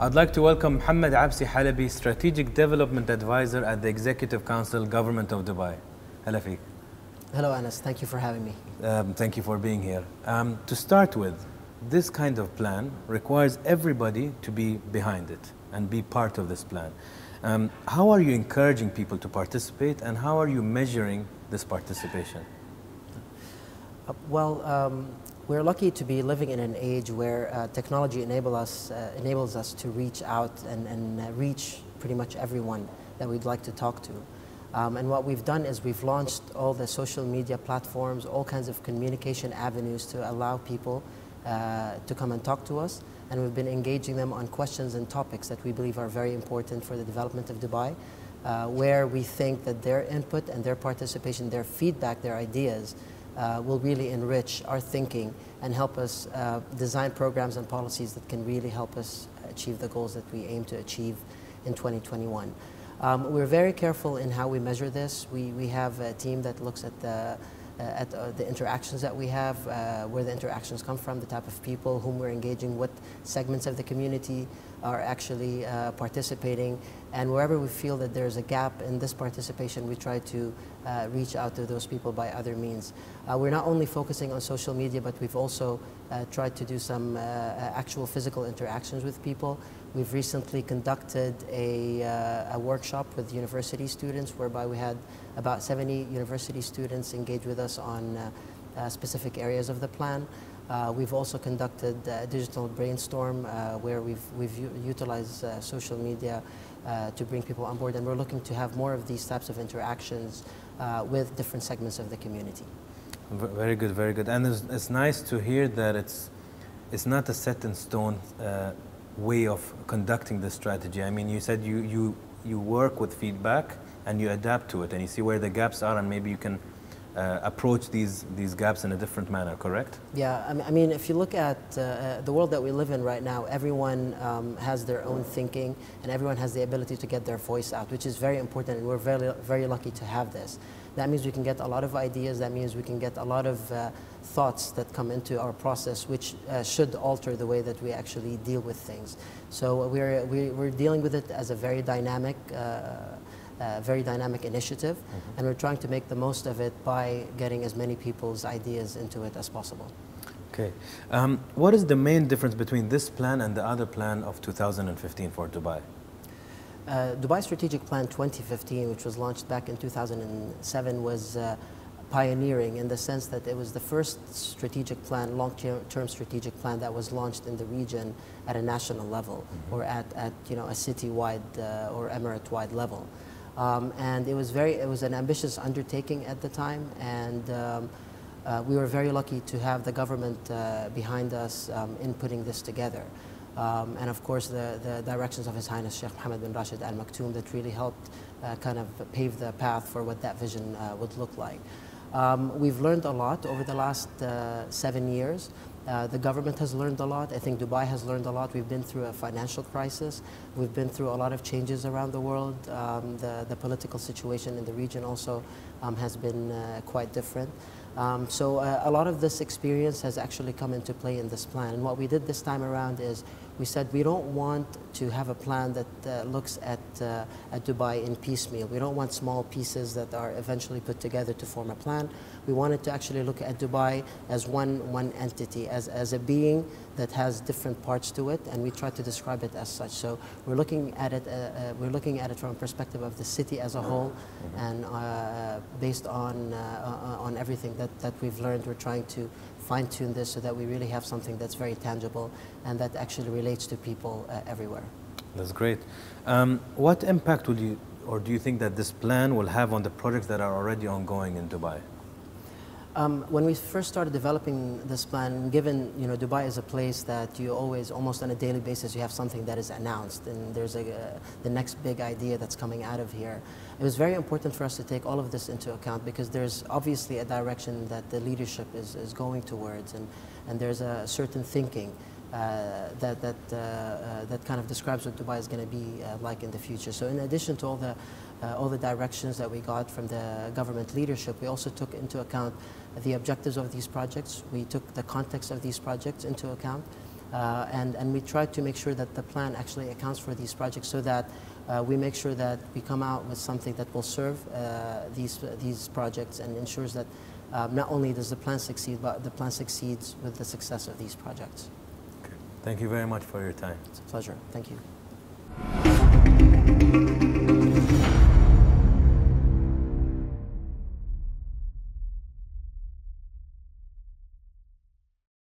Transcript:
I'd like to welcome Mohammad Absi-Halabi, Strategic Development Advisor at the Executive Council, Government of Dubai. Hello, Fik. Hello, Anas. Thank you for having me. Thank you for being here. To start with, this kind of plan requires everybody to be behind it and be part of this plan. How are you encouraging people to participate, and how are you measuring this participation? We're lucky to be living in an age where technology enables us to reach out and reach pretty much everyone that we'd like to talk to. And what we've done is we've launched all the social media platforms, all kinds of communication avenues to allow people to come and talk to us. And we've been engaging them on questions and topics that we believe are very important for the development of Dubai, where we think that their input and their participation, their feedback, their ideas will really enrich our thinking and help us design programs and policies that can really help us achieve the goals that we aim to achieve in 2021. We're very careful in how we measure this. We have a team that looks at the interactions that we have, where the interactions come from, the type of people whom we're engaging, what segments of the community are actually participating, and wherever we feel that there's a gap in this participation, we try to reach out to those people by other means. We're not only focusing on social media, but we've also tried to do some actual physical interactions with people. We've recently conducted a workshop with university students, whereby we had about 70 university students engage with us on specific areas of the plan. We've also conducted a digital brainstorm where we've utilized social media to bring people on board, and we're looking to have more of these types of interactions with different segments of the community. Very good, very good. And it's nice to hear that it's not a set in stone way of conducting the strategy. I mean, you said you work with feedback and you adapt to it, and you see where the gaps are, and maybe you can approach these gaps in a different manner, correct? Yeah, I mean, if you look at the world that we live in right now, everyone has their own thinking, and everyone has the ability to get their voice out, which is very important, and we're very, very lucky to have this. That means we can get a lot of ideas. That means we can get a lot of thoughts that come into our process, which should alter the way that we actually deal with things. So we're dealing with it as a very dynamic initiative, and we're trying to make the most of it by getting as many people's ideas into it as possible. Okay. What is the main difference between this plan and the other plan of 2015 for Dubai? Dubai Strategic Plan 2015, which was launched back in 2007, was pioneering in the sense that it was the first strategic plan, long-term strategic plan that was launched in the region at a national level, or at a city-wide or emirate-wide level. And it was an ambitious undertaking at the time, and we were very lucky to have the government behind us in putting this together. And of course the directions of His Highness Sheikh Mohammad bin Rashid Al Maktoum that really helped kind of pave the path for what that vision would look like. We've learned a lot over the last 7 years. The government has learned a lot. I think Dubai has learned a lot. We've been through a financial crisis. We've been through a lot of changes around the world. The political situation in the region also has been quite different. So a lot of this experience has actually come into play in this plan. And what we did this time around is we said we don't want to have a plan that looks at Dubai in piecemeal. We don't want small pieces that are eventually put together to form a plan. We wanted to actually look at Dubai as one entity, as a being that has different parts to it, and we try to describe it as such. So we're looking at it from a perspective of the city as a whole, and based on everything that we've learned, we're trying to fine-tune this so that we really have something that's very tangible and that actually relates to people everywhere. That's great. What impact will you, or do you think that this plan will have on the projects that are already ongoing in Dubai? When we first started developing this plan, given Dubai is a place that you always, almost on a daily basis, you have something that is announced, and there's the next big idea that's coming out of here. It was very important for us to take all of this into account, because there's obviously a direction that the leadership is going towards, and there's a certain thinking that kind of describes what Dubai is going to be like in the future. So in addition to all the directions that we got from the government leadership, we also took into account the objectives of these projects. We took the context of these projects into account. And we try to make sure that the plan actually accounts for these projects so that we make sure that we come out with something that will serve these projects and ensures that not only does the plan succeed, but the plan succeeds with the success of these projects. Okay. Thank you very much for your time. It's a pleasure. Thank you.